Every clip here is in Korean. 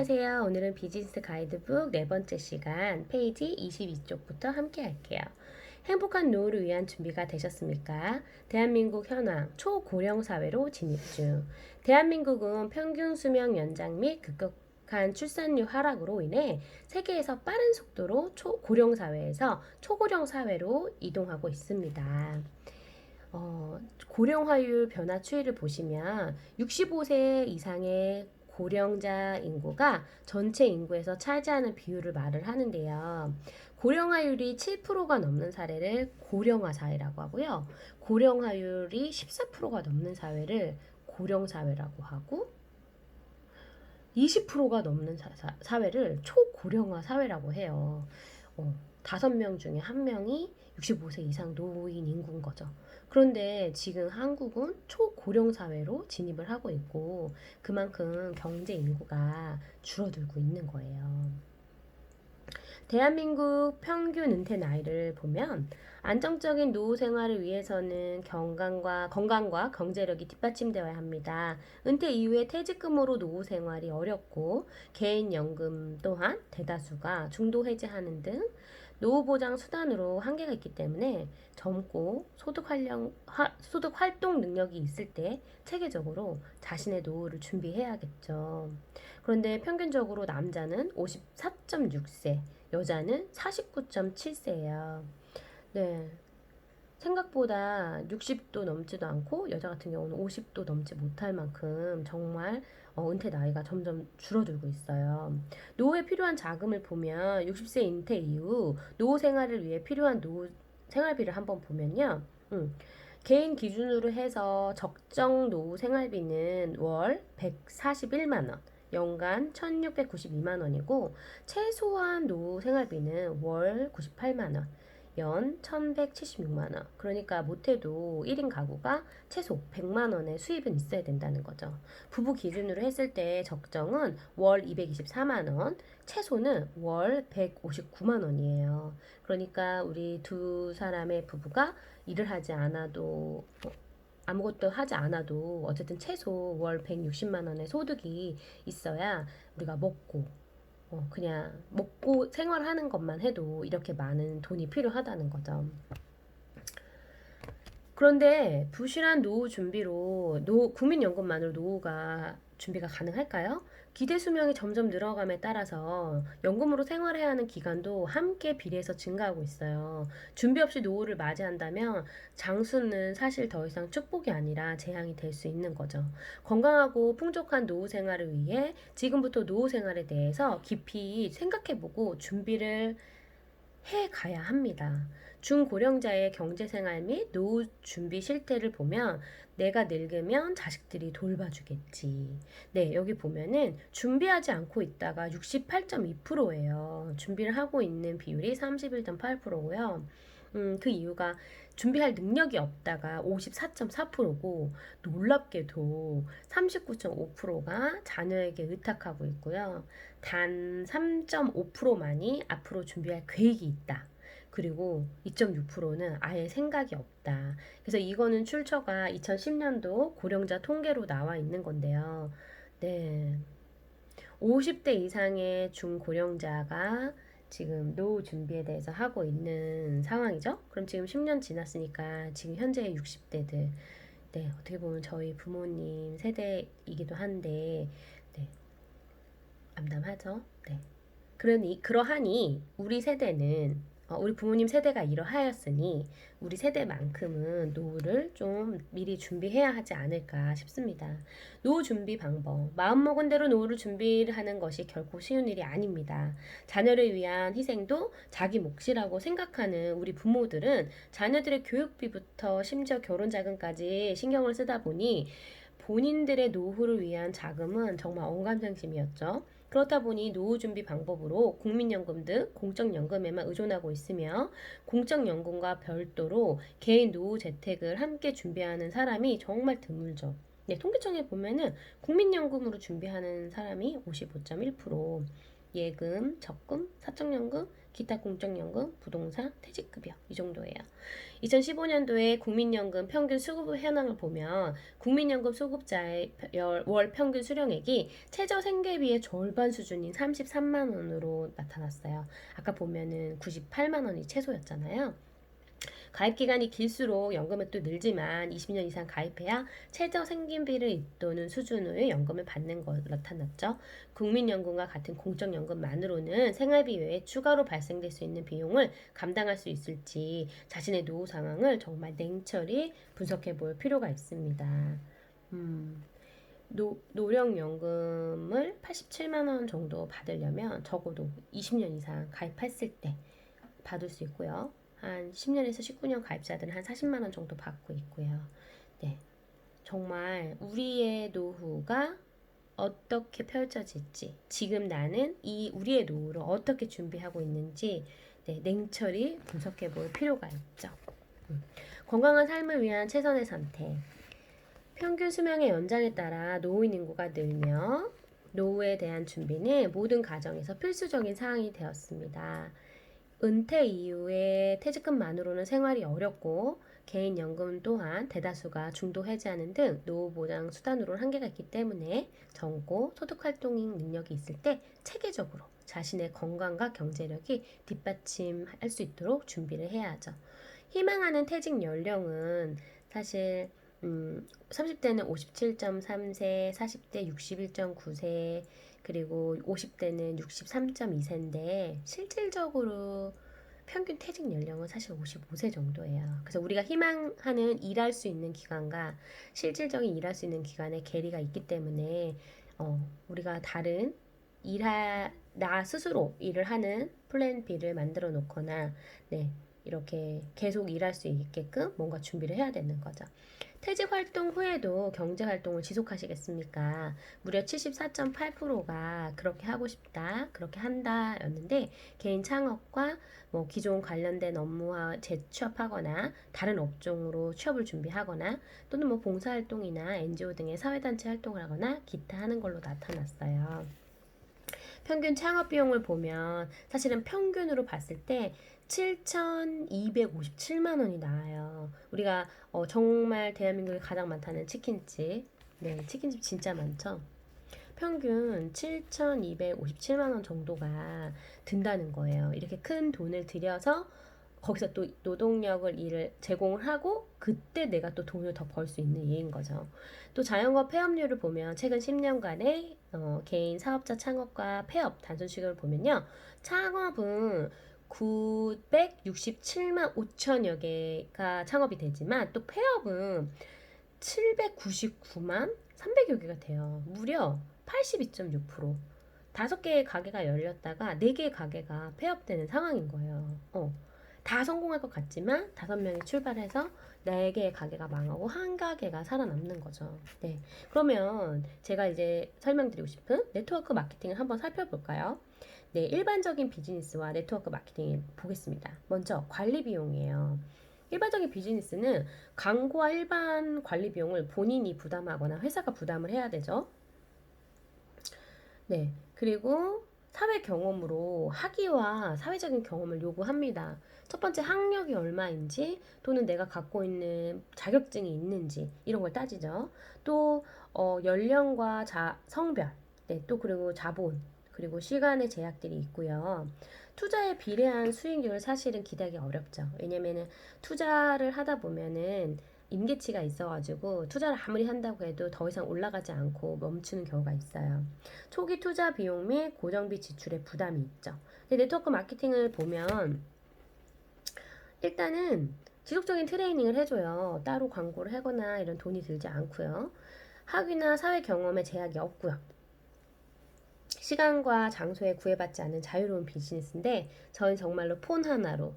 안녕하세요. 오늘은 비즈니스 가이드북 네 번째 시간 페이지 22쪽부터 함께 할게요. 행복한 노후를 위한 준비가 되셨습니까? 대한민국 현황 초고령 사회로 진입 중. 대한민국은 평균 수명 연장 및 급격한 출산율 하락으로 인해 세계에서 빠른 속도로 초고령 사회에서 초고령 사회로 이동하고 있습니다. 고령화율 변화 추이를 보시면 65세 이상의 고령자 인구가 전체 인구에서 차지하는 비율을 말을 하는데요. 고령화율이 7%가 넘는 사례를 고령화 사회라고 하고요. 고령화율이 14%가 넘는 사회를 고령사회라고 하고 20%가 넘는 사회를 초고령화 사회라고 해요. 5명 중에 1명이 65세 이상 노인 인구인 거죠. 그런데 지금 한국은 초고령 사회로 진입을 하고 있고 그만큼 경제 인구가 줄어들고 있는 거예요. 대한민국 평균 은퇴 나이를 보면 안정적인 노후 생활을 위해서는 건강과 경제력이 뒷받침되어야 합니다. 은퇴 이후에 퇴직금으로 노후 생활이 어렵고 개인연금 또한 대다수가 중도 해지하는 등 노후 보장 수단으로 한계가 있기 때문에 젊고 소득 활동 능력이 있을 때 체계적으로 자신의 노후를 준비해야겠죠. 그런데 평균적으로 남자는 54.6세, 여자는 49.7세예요. 네. 생각보다 60도 넘지도 않고 여자 같은 경우는 50도 넘지 못할 만큼 정말 은퇴 나이가 점점 줄어들고 있어요. 노후에 필요한 자금을 보면 60세 은퇴 이후 노후 생활을 위해 필요한 노후 생활비를 한번 보면요. 개인 기준으로 해서 적정 노후 생활비는 월 141만 원, 연간 1,692만 원이고 최소한 노후 생활비는 월 98만 원, 연 1,176만 원. 그러니까 못해도 1인 가구가 최소 100만 원의 수입은 있어야 된다는 거죠. 부부 기준으로 했을 때 적정은 월 224만 원, 최소는 월 159만 원이에요. 그러니까 우리 두 사람의 부부가 일을 하지 않아도 아무것도 하지 않아도 어쨌든 최소 월 160만 원의 소득이 있어야 우리가 그냥 먹고 생활하는 것만 해도 이렇게 많은 돈이 필요하다는 거죠. 그런데 부실한 노후 준비로 국민연금만으로 노후가 준비가 가능할까요? 기대 수명이 점점 늘어감에 따라서 연금으로 생활해야 하는 기간도 함께 비례해서 증가하고 있어요. 준비 없이 노후를 맞이한다면 장수는 사실 더 이상 축복이 아니라 재앙이 될 수 있는 거죠. 건강하고 풍족한 노후 생활을 위해 지금부터 노후 생활에 대해서 깊이 생각해보고 준비를 해 가야 합니다. 중고령자의 경제생활 및 노후 준비 실태를 보면 내가 늙으면 자식들이 돌봐주겠지. 네, 여기 보면은 준비하지 않고 있다가 68.2%예요. 준비를 하고 있는 비율이 31.8%고요. 그 이유가 준비할 능력이 없다가 54.4%고 놀랍게도 39.5%가 자녀에게 의탁하고 있고요. 단 3.5%만이 앞으로 준비할 계획이 있다. 그리고 2.6%는 아예 생각이 없다. 그래서 이거는 출처가 2010년도 고령자 통계로 나와 있는 건데요. 네. 50대 이상의 중고령자가 지금 노후 준비에 대해서 하고 있는 상황이죠. 그럼 지금 10년 지났으니까 지금 현재의 60대들, 네, 어떻게 보면 저희 부모님 세대이기도 한데, 네, 암담하죠. 네. 그러하니 우리 세대는 우리 부모님 세대가 이러하였으니 우리 세대만큼은 노후를 좀 미리 준비해야 하지 않을까 싶습니다. 노후 준비 방법. 마음먹은 대로 노후를 준비를 하는 것이 결코 쉬운 일이 아닙니다. 자녀를 위한 희생도 자기 몫이라고 생각하는 우리 부모들은 자녀들의 교육비부터 심지어 결혼 자금까지 신경을 쓰다 보니 본인들의 노후를 위한 자금은 정말 언감생심이었죠. 그렇다 보니 노후 준비 방법으로 국민연금 등 공적연금에만 의존하고 있으며 공적연금과 별도로 개인 노후 재테크를 함께 준비하는 사람이 정말 드물죠. 네, 통계청에 보면은 국민연금으로 준비하는 사람이 55.1%, 예금, 적금, 사적연금, 기타 공적연금, 부동산, 퇴직급여 이 정도예요. 2015년도에 국민연금 평균 수급 현황을 보면 국민연금 수급자의 월 평균 수령액이 최저 생계비의 절반 수준인 33만 원으로 나타났어요. 아까 보면은 98만 원이 최소였잖아요. 가입 기간이 길수록 연금은 늘지만 20년 이상 가입해야 최저 생계비를 잇도는 수준의 연금을 받는 것으로 나타났죠. 국민연금과 같은 공적연금만으로는 생활비 외에 추가로 발생될 수 있는 비용을 감당할 수 있을지 자신의 노후 상황을 정말 냉철히 분석해 볼 필요가 있습니다. 노령연금을 87만 원 정도 받으려면 적어도 20년 이상 가입했을 때 받을 수 있고요. 한 10년에서 19년 가입자들은 한 40만 원 정도 받고 있고요. 네. 정말 우리의 노후가 어떻게 펼쳐질지, 지금 나는 이 우리의 노후를 어떻게 준비하고 있는지 냉철히 분석해 볼 필요가 있죠. 건강한 삶을 위한 최선의 선택. 평균 수명의 연장에 따라 노인 인구가 늘며 노후에 대한 준비는 모든 가정에서 필수적인 사항이 되었습니다. 은퇴 이후에 퇴직금만으로는 생활이 어렵고 개인연금 또한 대다수가 중도 해지하는 등 노후 보장 수단으로는 한계가 있기 때문에 젊고 소득활동 능력이 있을 때 체계적으로 자신의 건강과 경제력이 뒷받침할 수 있도록 준비를 해야 하죠. 희망하는 퇴직 연령은 사실 30대는 57.3세, 40대 61.9세, 그리고 50대는 63.2세인데 실질적으로 평균 퇴직 연령은 사실 55세 정도예요. 그래서 우리가 희망하는 일할 수 있는 기간과 실질적인 일할 수 있는 기간의 괴리가 있기 때문에 우리가 다른 나 스스로 일을 하는 플랜 B를 만들어 놓거나 이렇게 계속 일할 수 있게끔 뭔가 준비를 해야 되는 거죠. 퇴직 활동 후에도 경제 활동을 지속하시겠습니까? 무려 74.8%가 그렇게 하고 싶다, 그렇게 한다였는데 개인 창업과 기존 관련된 업무와 재취업하거나 다른 업종으로 취업을 준비하거나 또는 봉사활동이나 NGO 등의 사회단체 활동을 하거나 기타 하는 걸로 나타났어요. 평균 창업 비용을 보면 사실은 평균으로 봤을 때 7,257만 원이 나와요. 우리가 정말 대한민국에 가장 많다는 치킨집. 치킨집 진짜 많죠. 평균 7,257만 원 정도가 든다는 거예요. 이렇게 큰 돈을 들여서 거기서 또 노동력을 일을 제공을 하고 그때 내가 또 돈을 더 벌 수 있는 예인 거죠. 또 자영업 폐업률을 보면 최근 10년간의 개인 사업자 창업과 폐업 단순 수익을 보면요. 창업은 967만 5천여 개가 창업이 되지만 또 폐업은 799만 300여 개가 돼요. 무려 82.6%. 5개의 가게가 열렸다가 4개의 가게가 폐업되는 상황인 거예요. 다 성공할 것 같지만 5명이 출발해서 4개의 가게가 망하고 한 가게가 살아남는 거죠. 그러면 제가 이제 설명드리고 싶은 네트워크 마케팅을 한번 살펴볼까요? 일반적인 비즈니스와 네트워크 마케팅을 보겠습니다. 먼저 관리 비용이에요. 일반적인 비즈니스는 광고와 일반 관리 비용을 본인이 부담하거나 회사가 부담을 해야 되죠. 그리고 사회 경험으로 학위와 사회적인 경험을 요구합니다. 첫 번째 학력이 얼마인지 또는 내가 갖고 있는 자격증이 있는지 이런 걸 따지죠. 또 연령과 성별, 또 그리고 자본, 그리고 시간의 제약들이 있고요. 투자에 비례한 수익률을 사실은 기대하기 어렵죠. 왜냐면은 투자를 하다 보면은 임계치가 있어가지고 투자를 아무리 한다고 해도 더 이상 올라가지 않고 멈추는 경우가 있어요. 초기 투자 비용 및 고정비 지출에 부담이 있죠. 근데 네트워크 마케팅을 보면 일단은 지속적인 트레이닝을 해줘요. 따로 광고를 하거나 이런 돈이 들지 않고요. 학위나 사회 경험에 제약이 없고요. 시간과 장소에 구애받지 않는 자유로운 비즈니스인데 저는 정말로 폰 하나로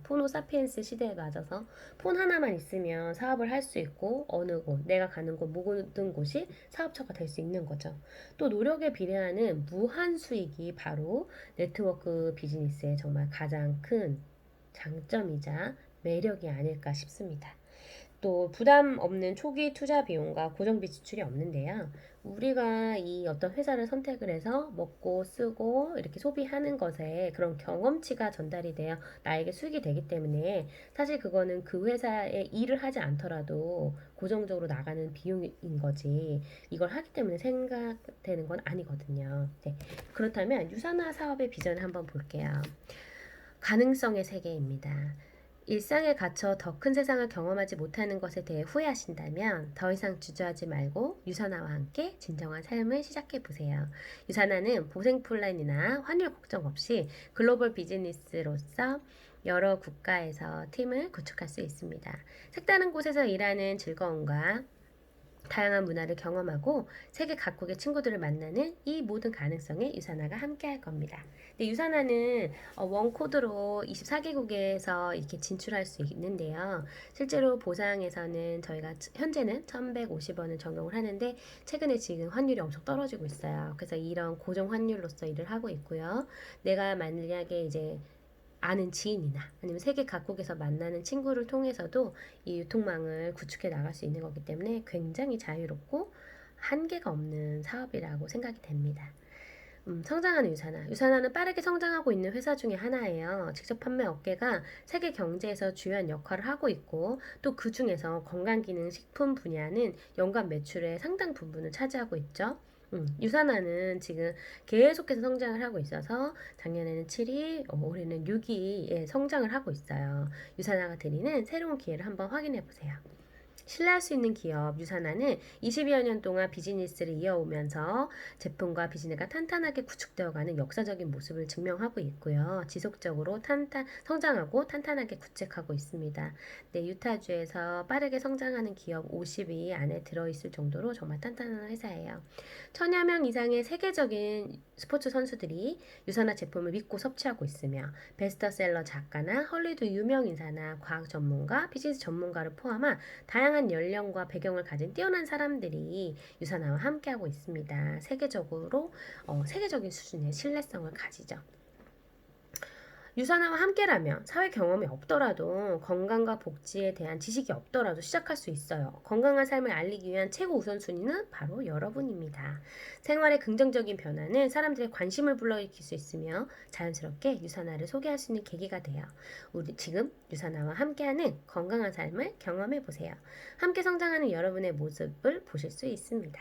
포노 사피엔스 시대에 맞아서 폰 하나만 있으면 사업을 할 수 있고 어느 곳 내가 가는 곳 모든 곳이 사업처가 될 수 있는 거죠. 또 노력에 비례하는 무한 수익이 바로 네트워크 비즈니스의 정말 가장 큰 장점이자 매력이 아닐까 싶습니다. 또 부담 없는 초기 투자 비용과 고정비 지출이 없는데요. 우리가 이 어떤 회사를 선택을 해서 먹고 쓰고 이렇게 소비하는 것에 그런 경험치가 전달이 되어 나에게 수익이 되기 때문에 사실 그거는 그 회사에 일을 하지 않더라도 고정적으로 나가는 비용인 거지 이걸 하기 때문에 생각되는 건 아니거든요. 네. 그렇다면 유산화 사업의 비전을 한번 볼게요. 가능성의 세계입니다. 일상에 갇혀 더 큰 세상을 경험하지 못하는 것에 대해 후회하신다면 더 이상 주저하지 말고 유산화와 함께 진정한 삶을 시작해 보세요. 유산화는 보생 플랜이나 환율 걱정 없이 글로벌 비즈니스로서 여러 국가에서 팀을 구축할 수 있습니다. 색다른 곳에서 일하는 즐거움과 다양한 문화를 경험하고 세계 각국의 친구들을 만나는 이 모든 가능성에 유산화가 함께할 겁니다. 근데 유산화는 원코드로 24개국에서 이렇게 진출할 수 있는데요. 실제로 보상에서는 저희가 현재는 1,150원을 적용을 하는데 최근에 지금 환율이 엄청 떨어지고 있어요. 그래서 이런 고정 환율로서 일을 하고 있고요. 내가 만약에 이제 아는 지인이나 아니면 세계 각국에서 만나는 친구를 통해서도 이 유통망을 구축해 나갈 수 있는 거기 때문에 굉장히 자유롭고 한계가 없는 사업이라고 생각이 됩니다. 성장하는 유산화. 유산화는 빠르게 성장하고 있는 회사 중에 하나예요. 직접 판매 업계가 세계 경제에서 주요한 역할을 하고 있고 또 그 중에서 건강기능식품 분야는 연간 매출의 상당 부분을 차지하고 있죠. 유산화는 지금 계속해서 성장을 하고 있어서 작년에는 7위, 올해는 6위의 성장을 하고 있어요. 유산화가 드리는 새로운 기회를 한번 확인해 보세요. 신뢰할 수 있는 기업 유산화는 22여 년 동안 비즈니스를 이어오면서 제품과 비즈니스가 탄탄하게 구축되어가는 역사적인 모습을 증명하고 있고요. 지속적으로 성장하고 탄탄하게 구축하고 있습니다. 네, 유타주에서 빠르게 성장하는 기업 50위 안에 들어있을 정도로 정말 탄탄한 회사예요. 1000여 명 이상의 세계적인 스포츠 선수들이 유산화 제품을 믿고 섭취하고 있으며 베스트셀러 작가나 헐리우드 유명 인사나 과학 전문가, 비즈니스 전문가를 포함한 다양한 연령과 배경을 가진 뛰어난 사람들이 유산화와 함께하고 있습니다. 세계적인 수준의 신뢰성을 가지죠. 유산화와 함께라면 사회 경험이 없더라도 건강과 복지에 대한 지식이 없더라도 시작할 수 있어요. 건강한 삶을 알리기 위한 최고 우선순위는 바로 여러분입니다. 생활의 긍정적인 변화는 사람들의 관심을 불러일으킬 수 있으며 자연스럽게 유산화를 소개할 수 있는 계기가 돼요. 우리 지금 유산화와 함께하는 건강한 삶을 경험해 보세요. 함께 성장하는 여러분의 모습을 보실 수 있습니다.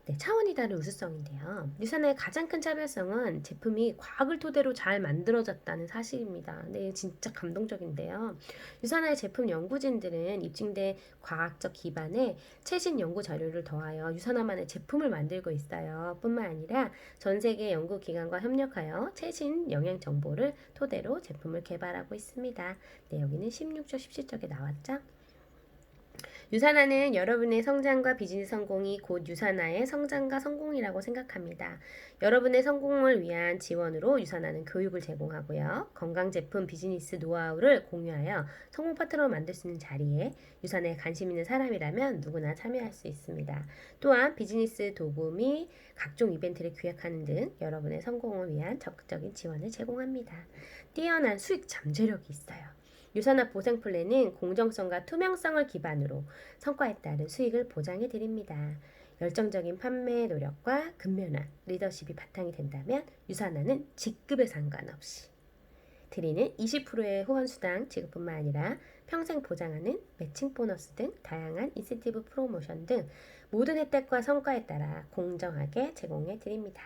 네, 차원이 다른 우수성인데요. 유산화의 가장 큰 차별성은 제품이 과학을 토대로 잘 만들어졌다는 사실입니다. 네, 진짜 감동적인데요. 유산화의 제품 연구진들은 입증된 과학적 기반에 최신 연구 자료를 더하여 유산화만의 제품을 만들고 있어요. 뿐만 아니라 전 세계 연구기관과 협력하여 최신 영양 정보를 토대로 제품을 개발하고 있습니다. 네, 여기는 16조, 17쪽에 나왔죠. 유산화는 여러분의 성장과 비즈니스 성공이 곧 유산화의 성장과 성공이라고 생각합니다. 여러분의 성공을 위한 지원으로 유산화는 교육을 제공하고요. 건강제품 비즈니스 노하우를 공유하여 성공 파트너를 만들 수 있는 자리에 유산화에 관심 있는 사람이라면 누구나 참여할 수 있습니다. 또한 비즈니스 도구 및 각종 이벤트를 기획하는 등 여러분의 성공을 위한 적극적인 지원을 제공합니다. 뛰어난 수익 잠재력이 있어요. 유산화 보상 플랜은 공정성과 투명성을 기반으로 성과에 따른 수익을 보장해 드립니다. 열정적인 판매 노력과 근면한 리더십이 바탕이 된다면 유산화는 직급에 상관없이 드리는 20%의 후원 수당 지급뿐만 아니라 평생 보장하는 매칭 보너스 등 다양한 인센티브 프로모션 등 모든 혜택과 성과에 따라 공정하게 제공해 드립니다.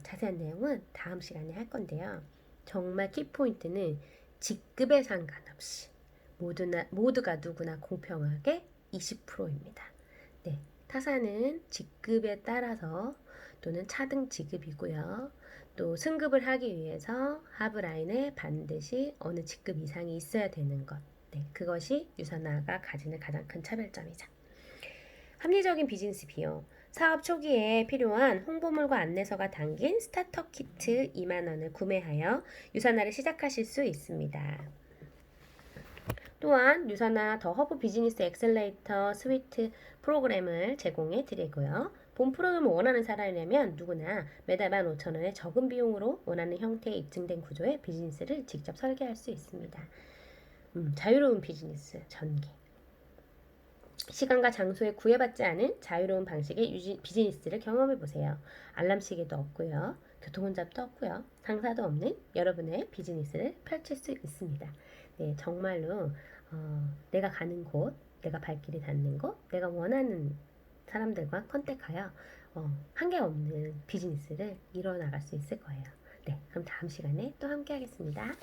자세한 내용은 다음 시간에 할 건데요. 정말 키포인트는 직급에 상관없이 모두가 누구나 공평하게 20%입니다. 네, 타사는 직급에 따라서 또는 차등 지급이고요. 또 승급을 하기 위해서 하브라인에 반드시 어느 직급 이상이 있어야 되는 것. 네, 그것이 유산화가 가지는 가장 큰 차별점이죠. 합리적인 비즈니스 비용. 사업 초기에 필요한 홍보물과 안내서가 담긴 스타터 키트 2만 원을 구매하여 유산화를 시작하실 수 있습니다. 또한 유산화 더 허브 비즈니스 엑셀레이터 스위트 프로그램을 제공해 드리고요. 본 프로그램을 원하는 사람이라면 누구나 매달 15,000원의 적은 비용으로 원하는 형태의 입증된 구조의 비즈니스를 직접 설계할 수 있습니다. 자유로운 비즈니스 전개. 시간과 장소에 구애받지 않은 자유로운 방식의 비즈니스를 경험해 보세요. 알람 시계도 없고요. 교통혼잡도 없고요. 상사도 없는 여러분의 비즈니스를 펼칠 수 있습니다. 네, 정말로 내가 가는 곳, 내가 발길이 닿는 곳, 내가 원하는 사람들과 컨택하여 한계 없는 비즈니스를 이뤄나갈 수 있을 거예요. 네, 그럼 다음 시간에 또 함께 하겠습니다.